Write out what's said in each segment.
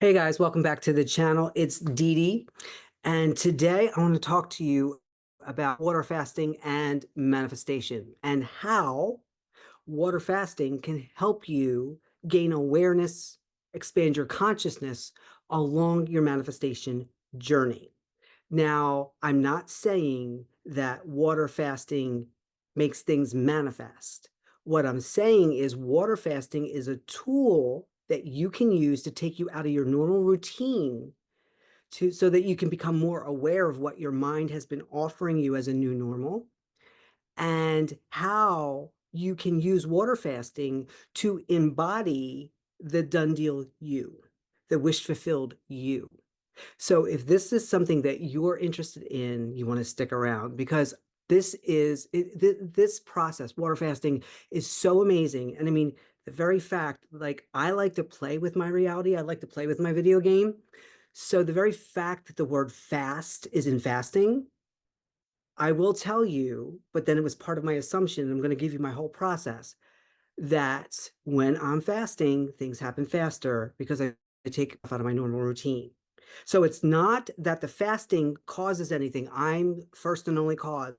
Hey guys, welcome back to the channel. It's Dede, and today I want to talk to you about water fasting and manifestation and how water fasting can help you gain awareness, expand your consciousness along your manifestation journey. Now, I'm not saying that water fasting makes things manifest. What I'm saying is water fasting is a tool that you can use to take you out of your normal routine so that you can become more aware of what your mind has been offering you as a new normal and how you can use water fasting to embody the done deal you, the wish fulfilled you. So if this is something that you're interested in, you want to stick around because this process, water fasting, is so amazing. And I mean, the very fact, like, I like to play with my reality. I like to play with my video game. So the very fact that the word fast is in fasting, I will tell you, but then it was part of my assumption. I'm going to give you my whole process that when I'm fasting, things happen faster because I take off out of my normal routine. So it's not that the fasting causes anything. I'm first and only cause.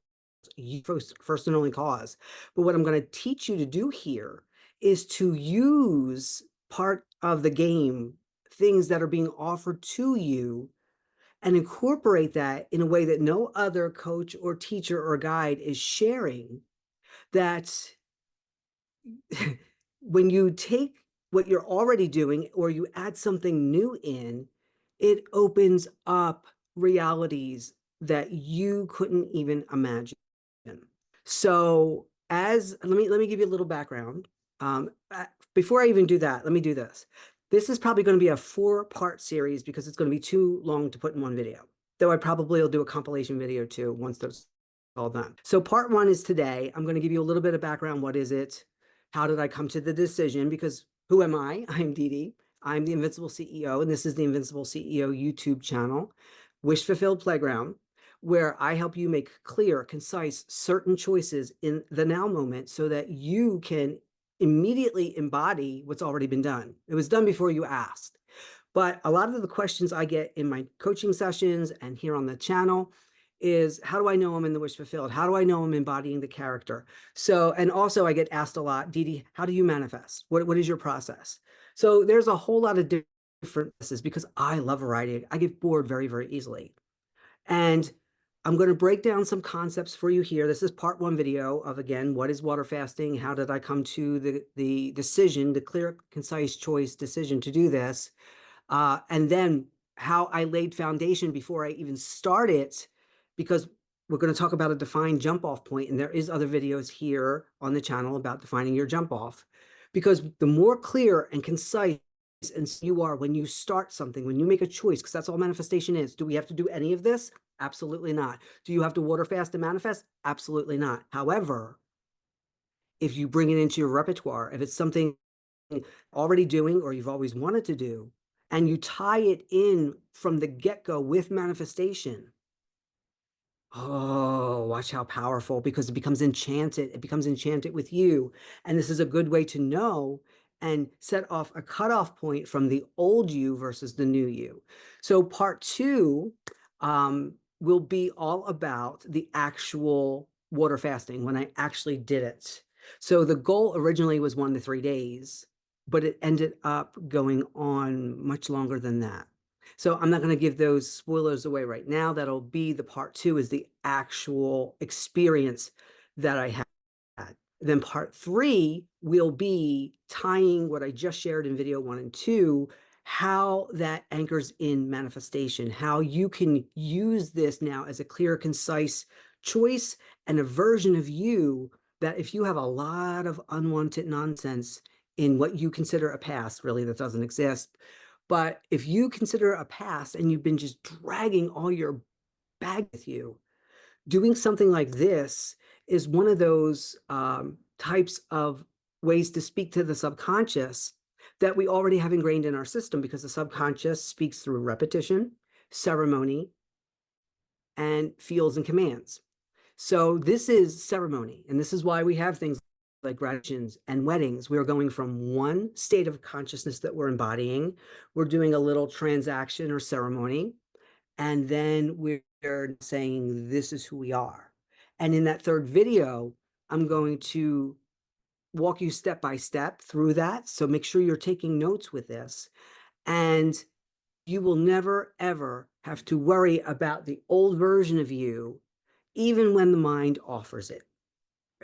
You first and only cause. But what I'm going to teach you to do here is to use part of the game, things that are being offered to you, and incorporate that in a way that no other coach or teacher or guide is sharing. That when you take what you're already doing or you add something new in, it opens up realities that you couldn't even imagine. So let me give you a little background. Before I even do that, let me do this. This is probably going to be a 4-part series because it's going to be too long to put in one video, though I probably will do a compilation video too once those all done. So part 1 is today. I'm going to give you a little bit of background. What is it? How did I come to the decision? Because who am I? I'm Dede. I'm the Invincible CEO, and this is the Invincible CEO YouTube channel, Wish Fulfilled Playground, where I help you make clear, concise, certain choices in the now moment so that you can immediately embody what's already been done. It was done before you asked. But a lot of the questions I get in my coaching sessions and here on the channel is, how do I know I'm in the wish fulfilled? How do I know I'm embodying the character? So, and also I get asked a lot, Dede, how do you manifest? What is your process? So there's a whole lot of different pieces because I love variety. I get bored very, very easily. And I'm going to break down some concepts for you here. This is part 1 video of, again, what is water fasting? How did I come to the decision, the clear, concise choice decision to do this? And then how I laid foundation before I even started, because we're going to talk about a defined jump off point, and there is other videos here on the channel about defining your jump off, because the more clear and concise and you are when you start something, when you make a choice, because that's all manifestation is. Do we have to do any of this? Absolutely not. Do you have to water fast to manifest? Absolutely not. However, if you bring it into your repertoire, if it's something already doing or you've always wanted to do, and you tie it in from the get-go with manifestation, oh, watch how powerful, because it becomes enchanted. It becomes enchanted with you. And this is a good way to know and set off a cutoff point from the old you versus the new you. So part 2 will be all about the actual water fasting when I actually did it. So the goal originally was 1 to 3 days, but it ended up going on much longer than that. So I'm not going to give those spoilers away right now. That'll be the part 2, is the actual experience that I had. Then part 3 will be tying what I just shared in video 1 and 2, how that anchors in manifestation, how you can use this now as a clear, concise choice and a version of you that if you have a lot of unwanted nonsense in what you consider a past, really, that doesn't exist. But if you consider a past and you've been just dragging all your bag with you, doing something like this is one of those types of ways to speak to the subconscious that we already have ingrained in our system, because the subconscious speaks through repetition, ceremony, and feels and commands. So this is ceremony, and this is why we have things like graduations and weddings, we're going from one state of consciousness that we're embodying. We're doing a little transaction or ceremony, and then we're saying, this is who we are. And in that third video, I'm going to walk you step by step through that. So make sure you're taking notes with this. And you will never, ever have to worry about the old version of you, even when the mind offers it.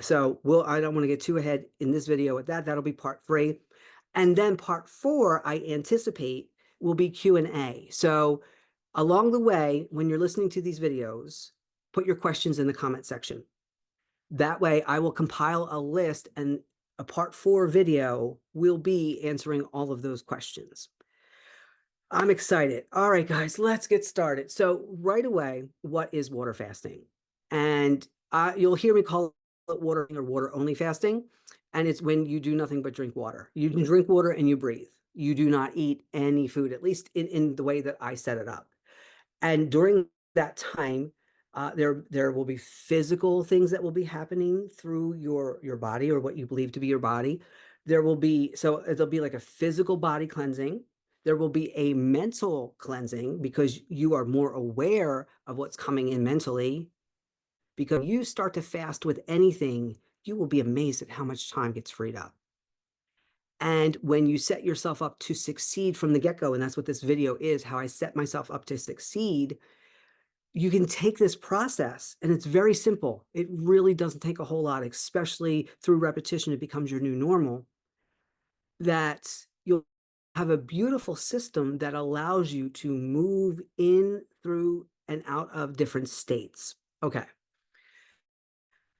So I don't want to get too ahead in this video with that. That'll be part 3. And then part 4, I anticipate, will be Q&A. So along the way, when you're listening to these videos, put your questions in the comment section. That way I will compile a list, and a part 4 video will be answering all of those questions. I'm excited. All right, guys, let's get started. So right away, what is water fasting? And you'll hear me call it water or water only fasting. And it's when you do nothing but drink water. You can drink water and you breathe. You do not eat any food, at least in the way that I set it up. And during that time, there will be physical things that will be happening through your body, or what you believe to be your body. There'll be like a physical body cleansing. There will be a mental cleansing, because you are more aware of what's coming in mentally. Because you start to fast with anything, you will be amazed at how much time gets freed up. And when you set yourself up to succeed from the get-go, and that's what this video is, how I set myself up to succeed, you can take this process, and it's very simple. It really doesn't take a whole lot, especially through repetition. It becomes your new normal, that you'll have a beautiful system that allows you to move in, through, and out of different states. Okay.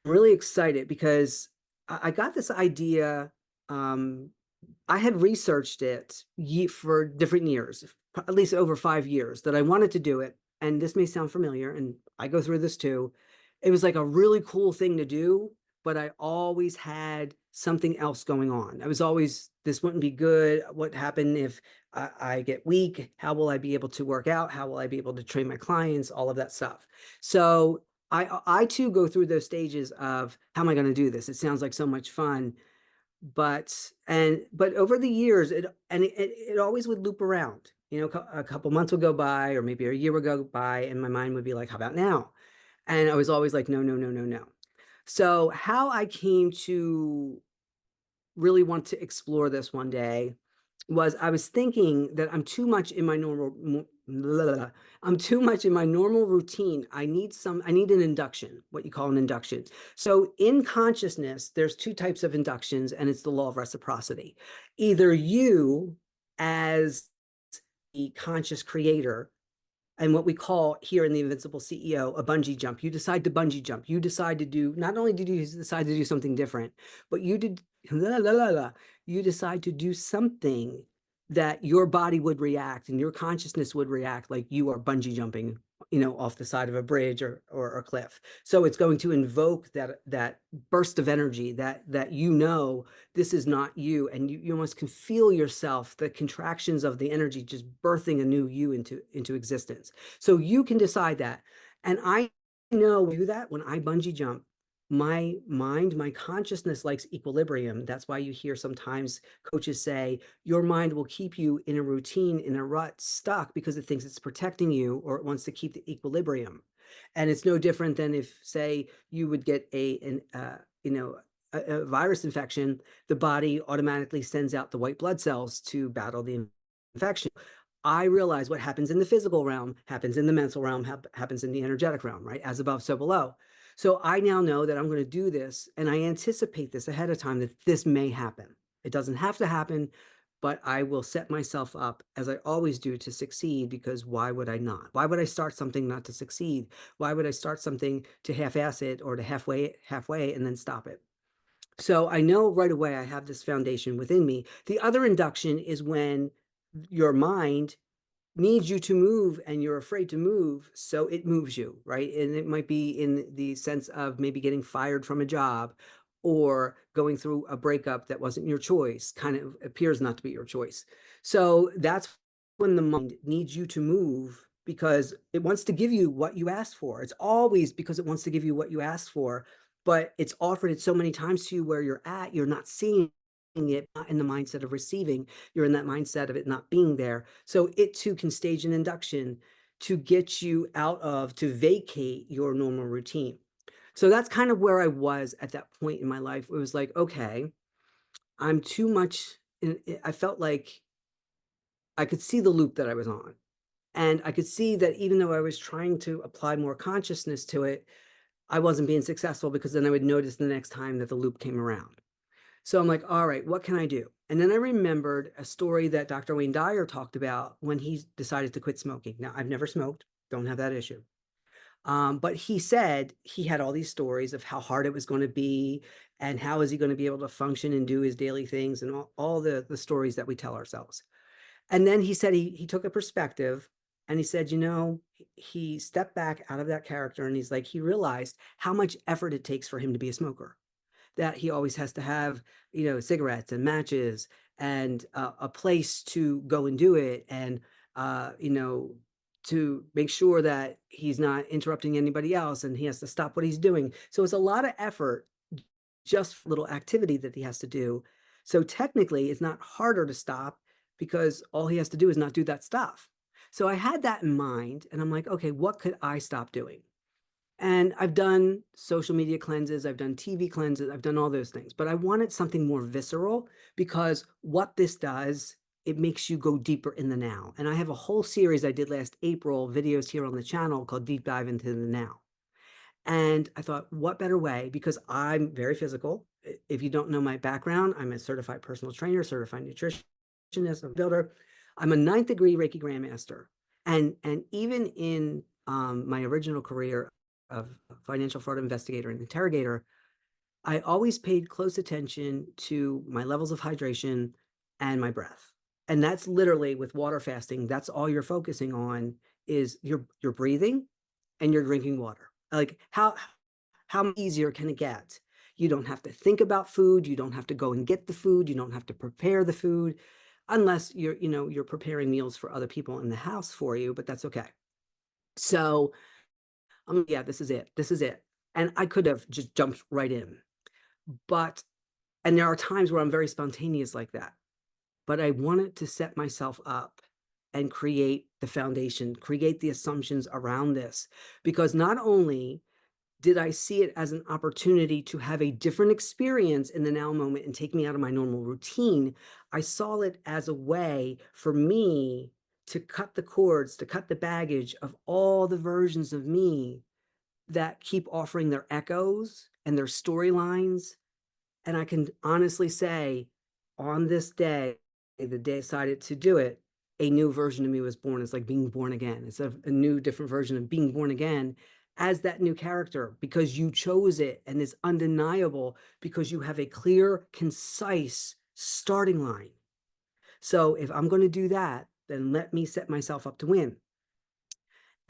I'm really excited because I got this idea. I had researched it for different years, at least over 5 years, that I wanted to do it. And this may sound familiar, and I go through this too. It was like a really cool thing to do, but I always had something else going on. I was always, this wouldn't be good. What happened if I get weak? How will I be able to work out? How will I be able to train my clients? All of that stuff. So I too go through those stages of, how am I going to do this? It sounds like so much fun. But over the years, it always would loop around. You know, a couple months would go by, or maybe a year would go by, and my mind would be like, how about now? And I was always like, no, no, no, no, no. So how I came to really want to explore this one day was, I was thinking that I'm too much in my normal routine. I need an induction, what you call an induction. So in consciousness, there's 2 types of inductions, and it's the law of reciprocity. Either you, as the conscious creator, and what we call here in the Invincible CEO, a bungee jump. You decide to bungee jump. You decide to do, not only did you decide to do something different, but you decide to do something that your body would react and your consciousness would react like you are bungee jumping, you know, off the side of a bridge or a cliff. So it's going to invoke that burst of energy that, you know, this is not you, and you almost can feel yourself, the contractions of the energy just birthing a new you into existence. So you can decide that. And I know do that when I bungee jump. My mind, my consciousness likes equilibrium. That's why you hear sometimes coaches say your mind will keep you in a routine, in a rut, stuck, because it thinks it's protecting you, or it wants to keep the equilibrium. And it's no different than if, say, you would get a virus infection. The body automatically sends out the white blood cells to battle the infection. I realize what happens in the physical realm happens in the mental realm, happens in the energetic realm, right? As above, so below. So I now know that I'm going to do this, and I anticipate this ahead of time, that this may happen. It doesn't have to happen, but I will set myself up, as I always do, to succeed, because why would I not? Why would I start something not to succeed? Why would I start something to half-ass it, or to halfway and then stop it? So I know right away I have this foundation within me. The other induction is when your mind needs you to move and you're afraid to move, so it moves you, right? And it might be in the sense of maybe getting fired from a job, or going through a breakup that wasn't your choice, kind of appears not to be your choice. So that's when the mind needs you to move, because it wants to give you what you asked for. It's always because it wants to give you what you asked for. but it's offered it so many times to you where you're at, you're not seeing it, not in the mindset of receiving, you're in that mindset of it not being there. So it too can stage an induction to get you out of, to vacate your normal routine. So that's kind of where I was at that point in my life. It was like, okay, I'm too much. I felt like I could see the loop that I was on. And I could see that even though I was trying to apply more consciousness to it, I wasn't being successful, because then I would notice the next time that the loop came around. So I'm like, all right, what can I do? And then I remembered a story that Dr. Wayne Dyer talked about when he decided to quit smoking. Now, I've never smoked, don't have that issue. But he said he had all these stories of how hard it was going to be, and how is he going to be able to function and do his daily things, and all the stories that we tell ourselves. And then he said he took a perspective, and he said, he stepped back out of that character, and he's like, he realized how much effort it takes for him to be a smoker, that he always has to have, cigarettes and matches, and a place to go and do it. And, to make sure that he's not interrupting anybody else, and he has to stop what he's doing. So it's a lot of effort, just little activity that he has to do. So technically it's not harder to stop, because all he has to do is not do that stuff. So I had that in mind, and I'm like, okay, what could I stop doing? And I've done social media cleanses, I've done TV cleanses, I've done all those things, but I wanted something more visceral, because what this does, it makes you go deeper in the now. And I have a whole series I did last April, videos here on the channel, called Deep Dive into the Now. And I thought, what better way? Because I'm very physical. If you don't know my background, I'm a certified personal trainer, certified nutritionist, a builder. I'm a ninth degree Reiki Grandmaster. And even in my original career of financial fraud investigator and interrogator, I always paid close attention to my levels of hydration and my breath. And that's literally, with water fasting, that's all you're focusing on, is your breathing and you're drinking water. Like, how easier can it get? You don't have to think about food, you don't have to go and get the food, you don't have to prepare the food, unless you're preparing meals for other people in the house for you, but that's okay. So yeah, this is it. This is it. And I could have just jumped right in. But, and there are times where I'm very spontaneous like that, but I wanted to set myself up and create the foundation, create the assumptions around this, because not only did I see it as an opportunity to have a different experience in the now moment and take me out of my normal routine, I saw it as a way for me to cut the cords, to cut the baggage of all the versions of me that keep offering their echoes and their storylines. And I can honestly say, on this day, the day I decided to do it, a new version of me was born. It's like being born again. It's a new, different version of being born again as that new character, because you chose it, and it's undeniable, because you have a clear, concise starting line. So if I'm going to do that, then let me set myself up to win.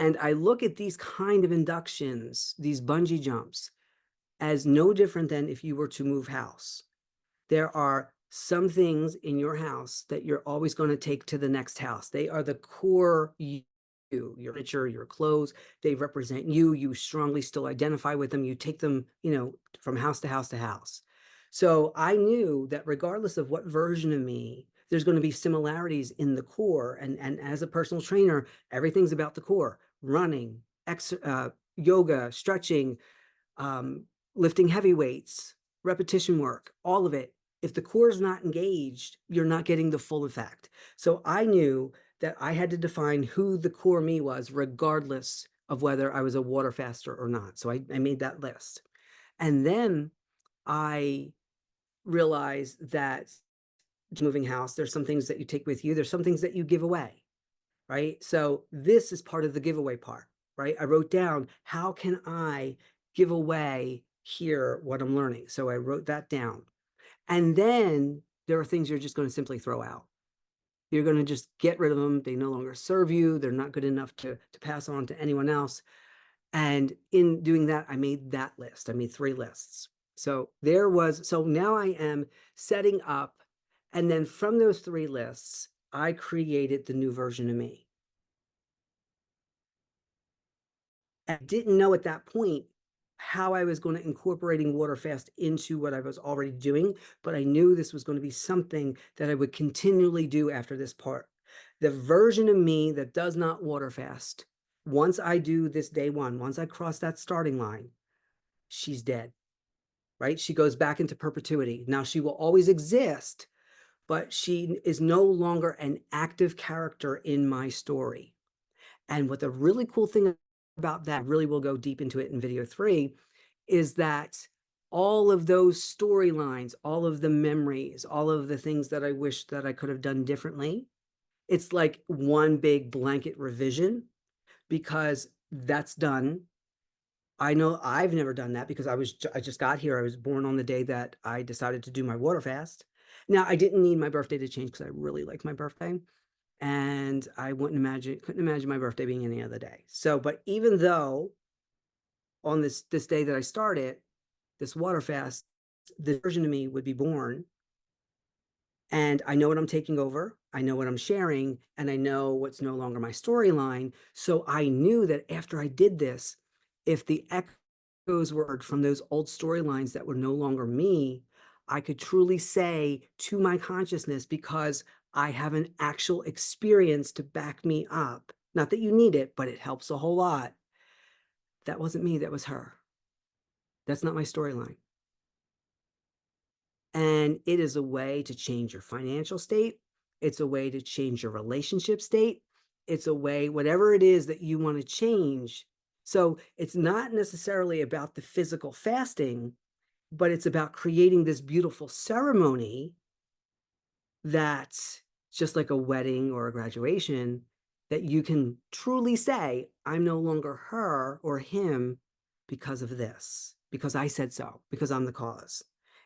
And I look at these kind of inductions, these bungee jumps, as no different than if you were to move house. There are some things in your house that you're always going to take to the next house. They are the core you, your furniture, your clothes. They represent you. You strongly still identify with them. You take them, from house to house to house. So I knew that regardless of what version of me, there's going to be similarities in the core. And as a personal trainer, everything's about the core: running, yoga, stretching, um, lifting heavy weights, repetition work, all of it. If the core is not engaged, you're not getting the full effect. So I knew that I had to define who the core me was, regardless of whether I was a water faster or not. So I made that list. And then I realized that moving house, there's some things that you take with you, there's some things that you give away, right? So this is part of the giveaway part, right? I wrote down, how can I give away here what I'm learning? So I wrote that down. And then there are things you're just going to simply throw out. You're going to just get rid of them. They no longer serve you. They're not good enough to pass on to anyone else. And in doing that, I made that list. I made 3 lists. So now I am setting up. And then from those 3 lists, I created the new version of me. I didn't know at that point how I was going to incorporating water fast into what I was already doing, but I knew this was going to be something that I would continually do after this part. The version of me that does not water fast, once I do this day one, once I cross that starting line, she's dead, right? She goes back into perpetuity. Now she will always exist, but she is no longer an active character in my story. And what the really cool thing about that, really will go deep into it in video 3, is that all of those storylines, all of the memories, all of the things that I wish that I could have done differently, it's like one big blanket revision, because that's done. I know I've never done that because I just got here. I was born on the day that I decided to do my water fast. Now, I didn't need my birthday to change because I really like my birthday, and I couldn't imagine my birthday being any other day. So, but even though on this day that I started this water fast, the version of me would be born, and I know what I'm taking over, I know what I'm sharing, and I know what's no longer my storyline. So I knew that after I did this, if the echoes were from those old storylines that were no longer me, I could truly say to my consciousness, because I have an actual experience to back me up. Not that you need it, but it helps a whole lot. That wasn't me, that was her. That's not my storyline. And it is a way to change your financial state. It's a way to change your relationship state. It's a way, whatever it is that you want to change. So it's not necessarily about the physical fasting, but it's about creating this beautiful ceremony that's just like a wedding or a graduation, that you can truly say, I'm no longer her or him because of this, because I said so, because I'm the cause.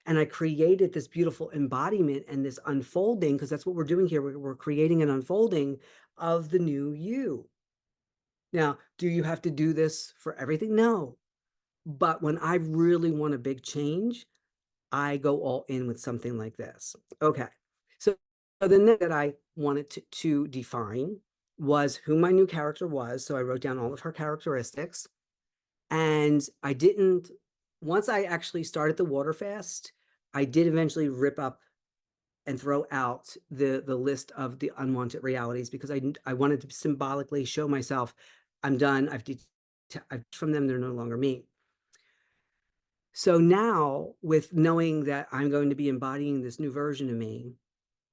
And I created this beautiful embodiment and this unfolding, because that's what we're doing here. We're creating an unfolding of the new you. Now, do you have to do this for everything? No. But when I really want a big change, I go all in with something like this. Okay. So the next that I wanted to define was who my new character was. So I wrote down all of her characteristics. And I didn't, once I actually started the water fast, I did eventually rip up and throw out the list of the unwanted realities, because I wanted to symbolically show myself, I'm done. I've from them, they're no longer me. So now, with knowing that I'm going to be embodying this new version of me,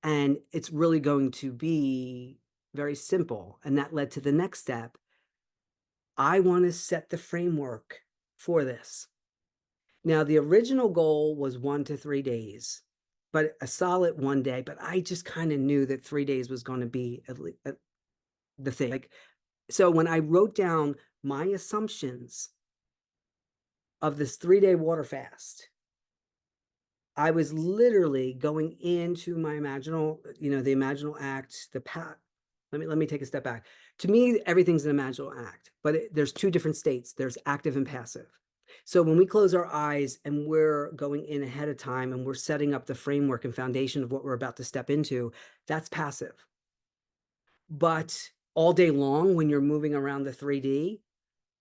and it's really going to be very simple, and that led to the next step, I want to set the framework for this. Now, the original goal was 1 to 3 days, but a solid 1 day. But I just kind of knew that 3 days was going to be the thing. Like, so when I wrote down my assumptions of this 3-day water fast, I was literally going into my imaginal, the imaginal act, let me take a step back. To me, everything's an imaginal act, but there's 2 different states. There's active and passive. So when we close our eyes and we're going in ahead of time and we're setting up the framework and foundation of what we're about to step into, that's passive. But all day long, when you're moving around the 3D,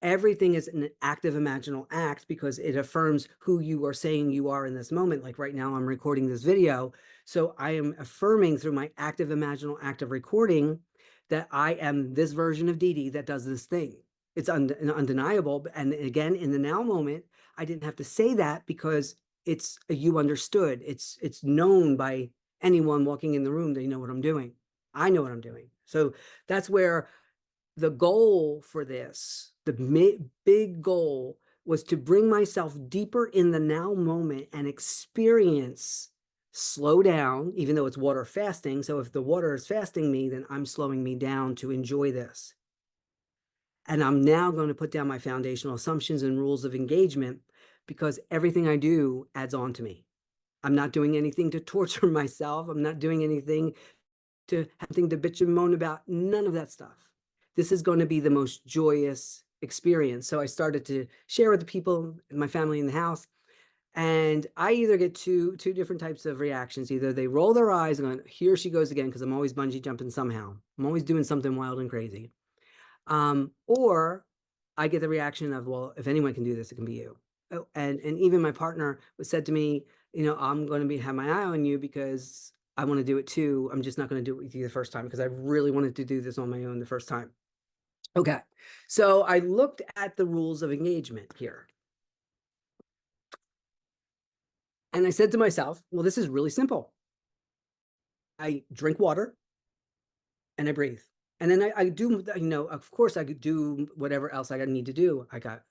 everything is an active imaginal act, because it affirms who you are saying you are in this moment. Like right now, I'm recording this video. So I am affirming through my active imaginal act of recording that I am this version of Dede that does this thing. It's undeniable. And again, in the now moment, I didn't have to say that, because it's you understood. It's known by anyone walking in the room. They know what I'm doing. I know what I'm doing. So that's where the goal for this, the big goal, was to bring myself deeper in the now moment and experience, slow down, even though it's water fasting. So if the water is fasting me, then I'm slowing me down to enjoy this. And I'm now going to put down my foundational assumptions and rules of engagement, because everything I do adds on to me. I'm not doing anything to torture myself. I'm not doing anything to bitch and moan about. None of that stuff. This is going to be the most joyous experience. So I started to share with the people in my family in the house, and I either get two different types of reactions. Either they roll their eyes and go, here she goes again, because I'm always bungee jumping somehow. I'm always doing something wild and crazy. Or I get the reaction of, well, if anyone can do this, it can be you. And even my partner said to me, I'm going to have my eye on you because I want to do it too. I'm just not going to do it with you the first time because I really wanted to do this on my own the first time. Okay. So I looked at the rules of engagement here. And I said to myself, well, this is really simple. I drink water and I breathe. And then I do, of course I could do whatever else I need to do. I got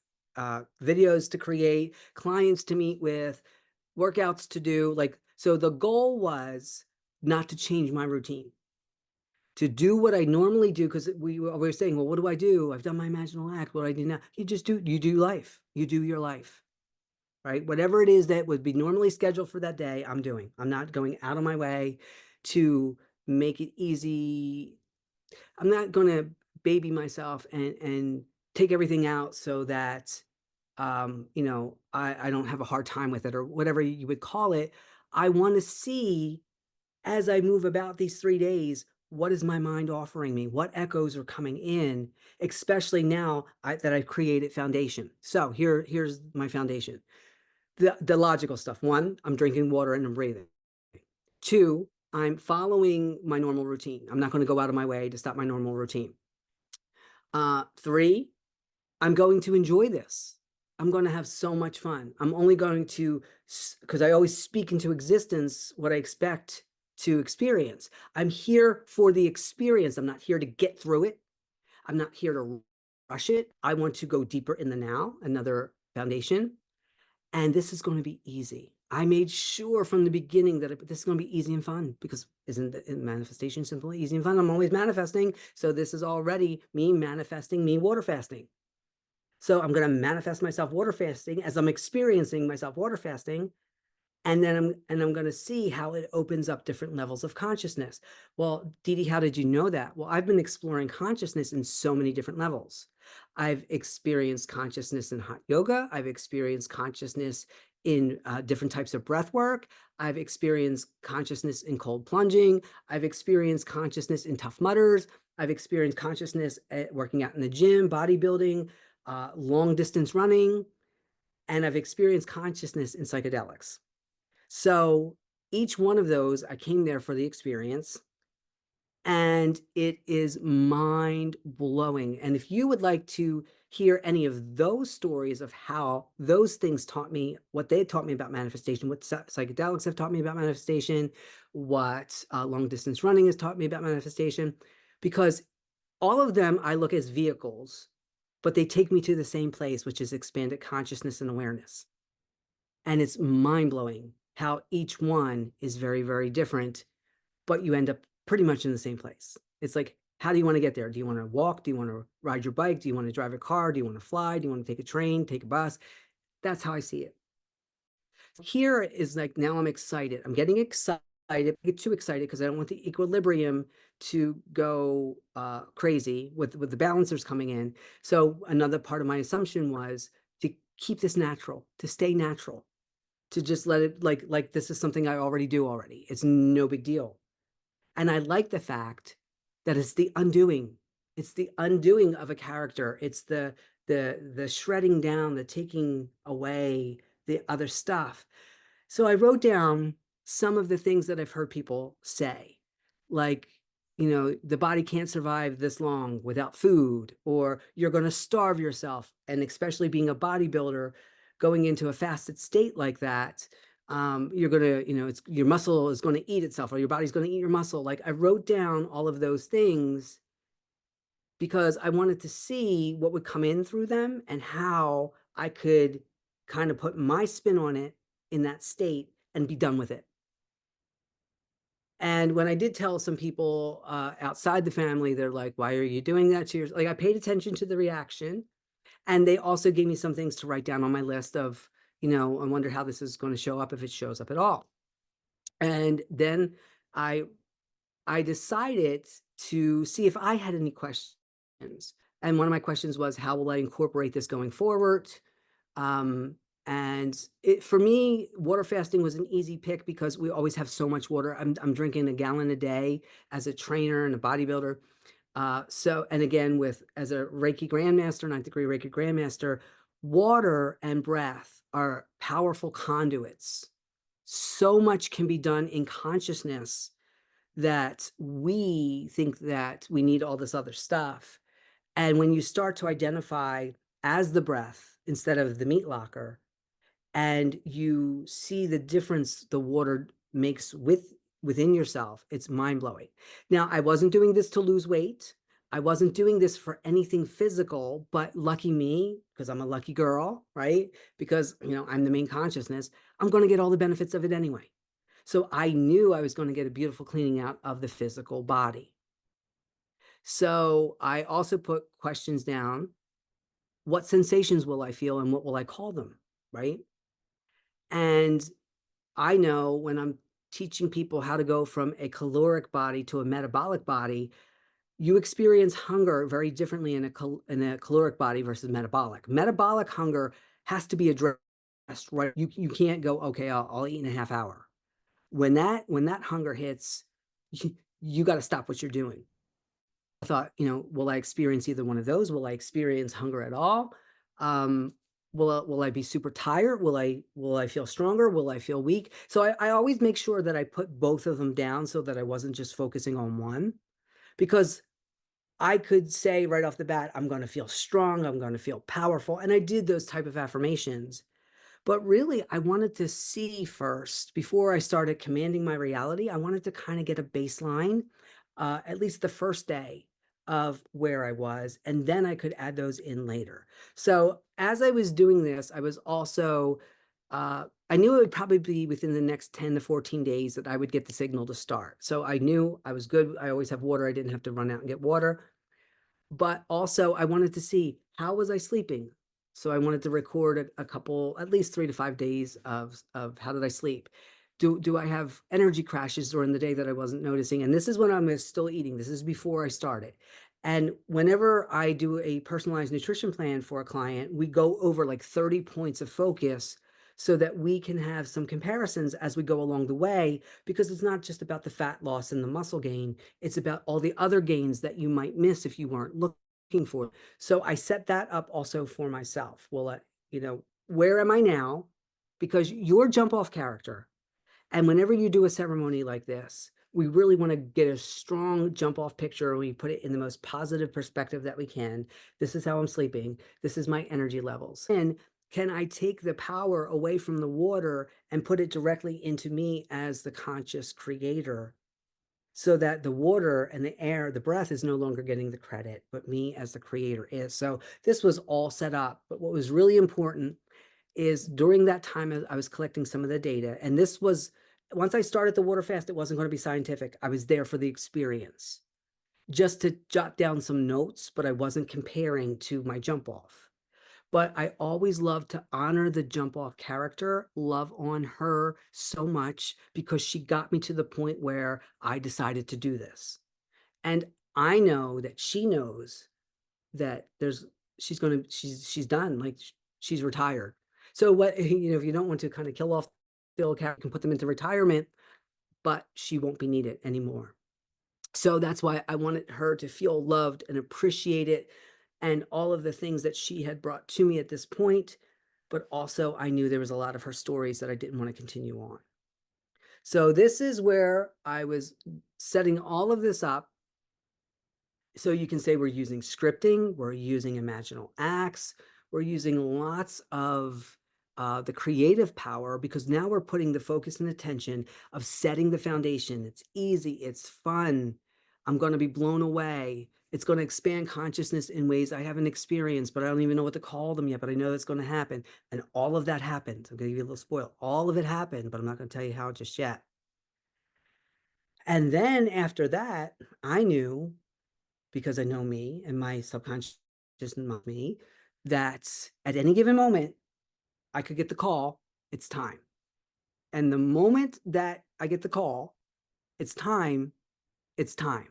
videos to create, clients to meet with, workouts to do. So the goal was not to change my routine, to do what I normally do. Because we were saying, well, what do I do? I've done my imaginal act. What do I do now? You do life. You do your life, right? Whatever it is that would be normally scheduled for that day, I'm doing. I'm not going out of my way to make it easy. I'm not going to baby myself and take everything out so that I don't have a hard time with it or whatever you would call it. I want to see, as I move about these 3 days, what is my mind offering me? What echoes are coming in, especially now that I've created foundation. So here's my foundation. The logical stuff. 1, I'm drinking water and I'm breathing. 2, I'm following my normal routine. I'm not going to go out of my way to stop my normal routine. 3, I'm going to enjoy this. I'm going to have so much fun. I'm only going to, because I always speak into existence what I expect to experience. I'm here for the experience. I'm not here to get through it. I'm not here to rush it. I want to go deeper in the now, another foundation. And this is going to be easy. I made sure from the beginning that this is going to be easy and fun, because isn't manifestation simple, easy and fun? I'm always manifesting. So this is already me manifesting, me water fasting. So I'm going to manifest myself water fasting as I'm experiencing myself water fasting. And then I'm going to see how it opens up different levels of consciousness. Well, Dede, how did you know that? Well, I've been exploring consciousness in so many different levels. I've experienced consciousness in hot yoga. I've experienced consciousness in different types of breath work. I've experienced consciousness in cold plunging. I've experienced consciousness in Tough Mudders. I've experienced consciousness at working out in the gym, bodybuilding, long distance running, and I've experienced consciousness in psychedelics. So each one of those, I came there for the experience, and it is mind blowing. And if you would like to hear any of those stories of how those things taught me, what they taught me about manifestation, what psychedelics have taught me about manifestation, what long distance running has taught me about manifestation, because all of them I look as vehicles, but they take me to the same place, which is expanded consciousness and awareness. And it's mind blowing how each one is very, very different, but you end up pretty much in the same place. It's like, how do you want to get there? Do you want to walk? Do you want to ride your bike? Do you want to drive a car? Do you want to fly? Do you want to take a train, take a bus? That's how I see it. Here is like, now I'm excited. I'm getting excited. I get too excited because I don't want the equilibrium to go crazy with the balancers coming in. So another part of my assumption was to keep this natural, to stay natural, to just let it like this is something I already do already. It's no big deal. And I like the fact that it's the undoing. It's the undoing of a character. It's the shredding down, the taking away the other stuff. So I wrote down some of the things that I've heard people say, like, the body can't survive this long without food, or you're going to starve yourself. And especially being a bodybuilder, going into a fasted state like that, you're going to, it's your muscle is going to eat itself, or your body's going to eat your muscle. Like, I wrote down all of those things because I wanted to see what would come in through them and how I could kind of put my spin on it in that state and be done with it. And when I did tell some people outside the family, they're like, why are you doing that to yourself? Like, I paid attention to the reaction. And they also gave me some things to write down on my list of, I wonder how this is going to show up, if it shows up at all. And then I decided to see if I had any questions. And one of my questions was, how will I incorporate this going forward? And for me, water fasting was an easy pick because we always have so much water. I'm drinking a gallon a day as a trainer and a bodybuilder. And again, as a Reiki Grandmaster, 9th degree Reiki Grandmaster, Water and breath are powerful conduits. So much can be done in consciousness that we think that we need all this other stuff. And when you start to identify as the breath instead of the meat locker, and you see the difference the water makes within yourself, it's mind-blowing. Now, I wasn't doing this to lose weight. I wasn't doing this for anything physical, but lucky me, because I'm a lucky girl, right? Because, I'm the main consciousness, I'm going to get all the benefits of it anyway. So I knew I was going to get a beautiful cleaning out of the physical body. So I also put questions down. What sensations will I feel and what will I call them, right? And I know when I'm teaching people how to go from a caloric body to a metabolic body, you experience hunger very differently in a caloric body versus metabolic. Metabolic hunger has to be addressed, right? You can't go, okay, I'll eat in a half hour. When that hunger hits, you got to stop what you're doing. I thought, will I experience either one of those? Will I experience hunger at all? Will I be super tired? Will I feel stronger? Will I feel weak? So I always make sure that I put both of them down so that I wasn't just focusing on one, because I could say right off the bat, I'm going to feel strong, I'm going to feel powerful. And I did those type of affirmations. But really, I wanted to see first, before I started commanding my reality, I wanted to kind of get a baseline, at least the first day of where I was, and then I could add those in later. So as I was doing this, I was also, I knew it would probably be within the next 10 to 14 days that I would get the signal to start. So I knew I was good. I always have water. I didn't have to run out and get water. But also I wanted to see, how was I sleeping? So I wanted to record a couple, at least 3 to 5 days of how did I sleep? Do I have energy crashes during the day that I wasn't noticing? And this is when I'm still eating. This is before I started. And whenever I do a personalized nutrition plan for a client, we go over like 30 points of focus so that we can have some comparisons as we go along the way, because it's not just about the fat loss and the muscle gain. It's about all the other gains that you might miss if you weren't looking for. So I set that up also for myself. Well, where am I now? Because your jump off character, and whenever you do a ceremony like this, we really want to get a strong jump off picture. We put it in the most positive perspective that we can. This is how I'm sleeping. This is my energy levels. And can I take the power away from the water and put it directly into me as the conscious creator, so that the water and the air, the breath, is no longer getting the credit, but me as the creator is. So this was all set up. But what was really important is during that time, I was collecting some of the data. And this was, once I started the water fast, it wasn't going to be scientific. I was there for the experience, just to jot down some notes, but I wasn't comparing to my jump off. But I always love to honor the jump off character, love on her so much, because she got me to the point where I decided to do this. And I know that she knows that she's done, like she's retired. So what, if you don't want to kind of kill off the old character, you can put them into retirement, but she won't be needed anymore. So that's why I wanted her to feel loved and appreciated, and all of the things that she had brought to me at this point. But also I knew there was a lot of her stories that I didn't want to continue on. So this is where I was setting all of this up. So you can say we're using scripting, we're using imaginal acts, we're using lots of the creative power, because now we're putting the focus and attention of setting the foundation. It's easy, it's fun. I'm going to be blown away. It's going to expand consciousness in ways I haven't experienced, but I don't even know what to call them yet, but I know it's going to happen. And all of that happened. I'm going to give you a little spoil. All of it happened, but I'm not going to tell you how just yet. And then after that, I knew, because I know me and my subconscious know me, that at any given moment, I could get the call, it's time. And the moment that I get the call, it's time, it's time.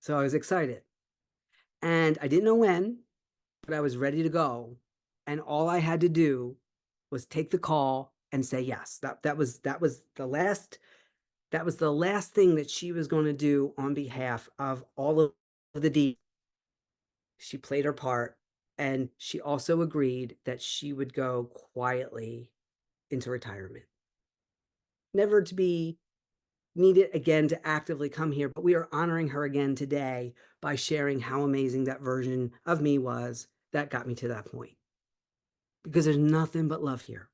So I was excited. And I didn't know when, but I was ready to go. And all I had to do was take the call and say yes. That was the last thing that she was going to do on behalf of all of the deeds. She played her part, And she also agreed that she would go quietly into retirement, never to be needed again to actively come here. But we are honoring her again today by sharing how amazing that version of me was that got me to that point. Because there's nothing but love here.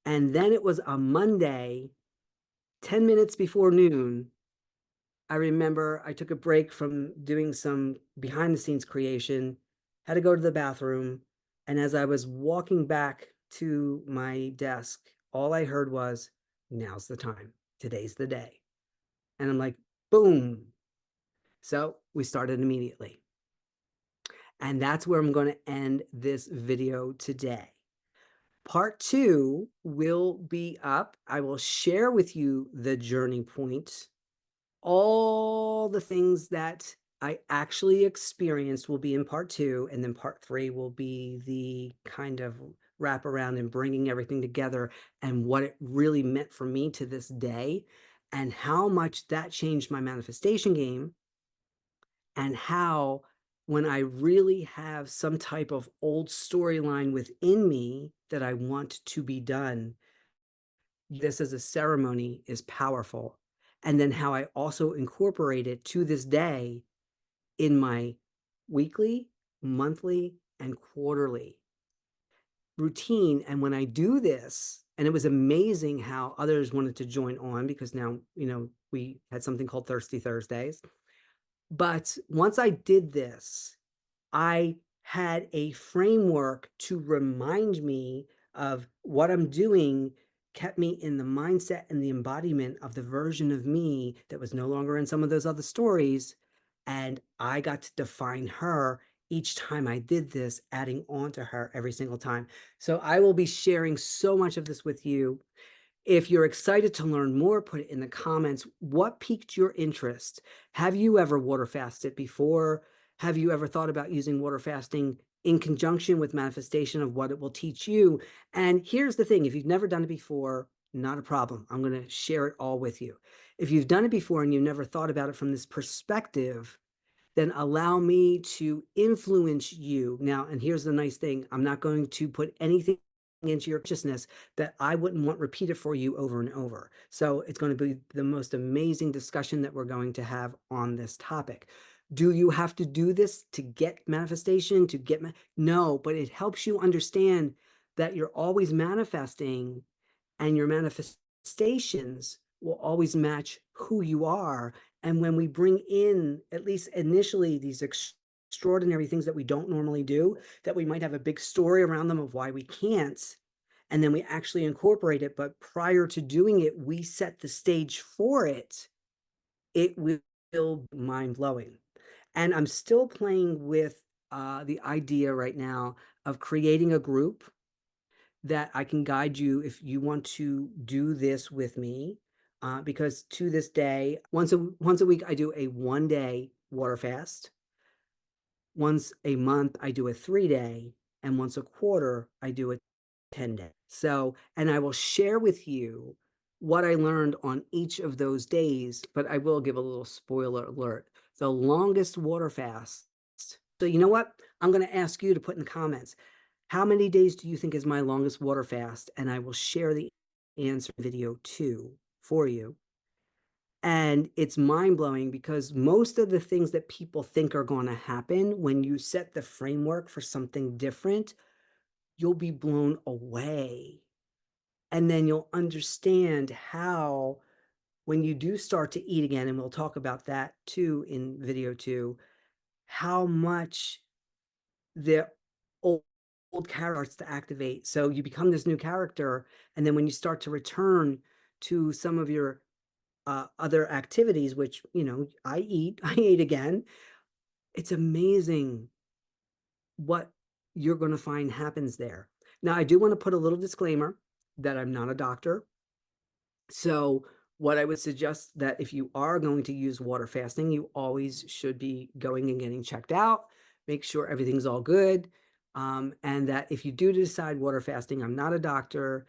And then it was a Monday, 10 minutes before noon. I remember I took a break from doing some behind the scenes creation, had to go to the bathroom. And as I was walking back to my desk, all I heard was, now's the time. Today's the day. And I'm like, boom. So we started immediately. And that's where I'm going to end this video today. Part 2 will be up. I will share with you the journey points. All the things that I actually experienced will be in part 2, and then part 3 will be the kind of wrap around and bringing everything together and what it really meant for me to this day and how much that changed my manifestation game, and how when I really have some type of old storyline within me that I want to be done, this as a ceremony is powerful. And then how I also incorporate it to this day in my weekly, monthly, and quarterly routine. And when I do this, and it was amazing how others wanted to join on, because now, we had something called Thirsty Thursdays. But once I did this, I had a framework to remind me of what I'm doing, kept me in the mindset and the embodiment of the version of me that was no longer in some of those other stories. And I got to define her each time I did this, adding on to her every single time. So I will be sharing so much of this with you. If you're excited to learn more, put it in the comments. What piqued your interest? Have you ever water fasted before? Have you ever thought about using water fasting in conjunction with manifestation of what it will teach you? And here's the thing, if you've never done it before, not a problem. I'm going to share it all with you. If you've done it before and you've never thought about it from this perspective, then allow me to influence you. Now, and here's the nice thing, I'm not going to put anything into your consciousness that I wouldn't want repeated for you over and over. So it's going to be the most amazing discussion that we're going to have on this topic. Do you have to do this to get manifestation, no, but it helps you understand that you're always manifesting, and your manifestations will always match who you are. And when we bring in, at least initially, these extraordinary things that we don't normally do, that we might have a big story around them of why we can't, and then we actually incorporate it, but prior to doing it, we set the stage for it, it will be mind-blowing. And I'm still playing with the idea right now of creating a group that I can guide you if you want to do this with me. Because to this day, once a week, I do a 1-day water fast. Once a month, I do a 3-day, and once a quarter, I do a 10-day. So, and I will share with you what I learned on each of those days, but I will give a little spoiler alert. The longest water fast. So you know what? I'm going to ask you to put in the comments, how many days do you think is my longest water fast? And I will share the answer video 2 for you. And it's mind-blowing because most of the things that people think are going to happen when you set the framework for something different, you'll be blown away. And then you'll understand how, when you do start to eat again, and we'll talk about that too in video 2, how much the old character starts to activate. So you become this new character, and then when you start to return to some of your other activities, which, I ate again, it's amazing what you're going to find happens there. Now, I do want to put a little disclaimer that I'm not a doctor. So what I would suggest, that if you are going to use water fasting, you always should be going and getting checked out, make sure everything's all good. And that if you do decide water fasting, I'm not a doctor,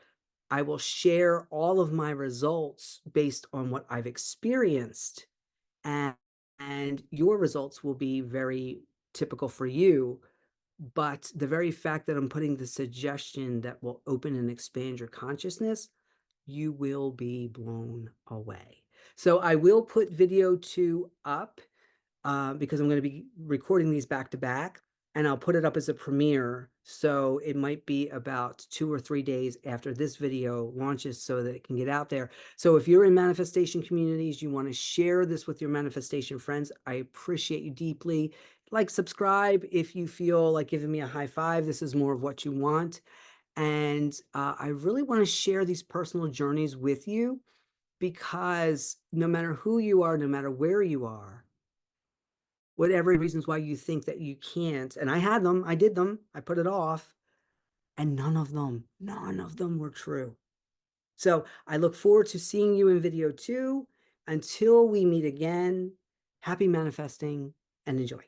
I will share all of my results based on what I've experienced, and your results will be very typical for you. But the very fact that I'm putting the suggestion that will open and expand your consciousness, you will be blown away. So I will put video 2 up, because I'm going to be recording these back to back, and I'll put it up as a premiere. So it might be about 2 or 3 days after this video launches so that it can get out there. So if you're in manifestation communities, you want to share this with your manifestation friends, I appreciate you deeply. Like, subscribe if you feel like giving me a high five. This is more of what you want. And I really want to share these personal journeys with you, because no matter who you are, no matter where you are, whatever reasons why you think that you can't, and I had them, I did them, I put it off, and none of them were true. So I look forward to seeing you in video 2. Until we meet again, happy manifesting and enjoy.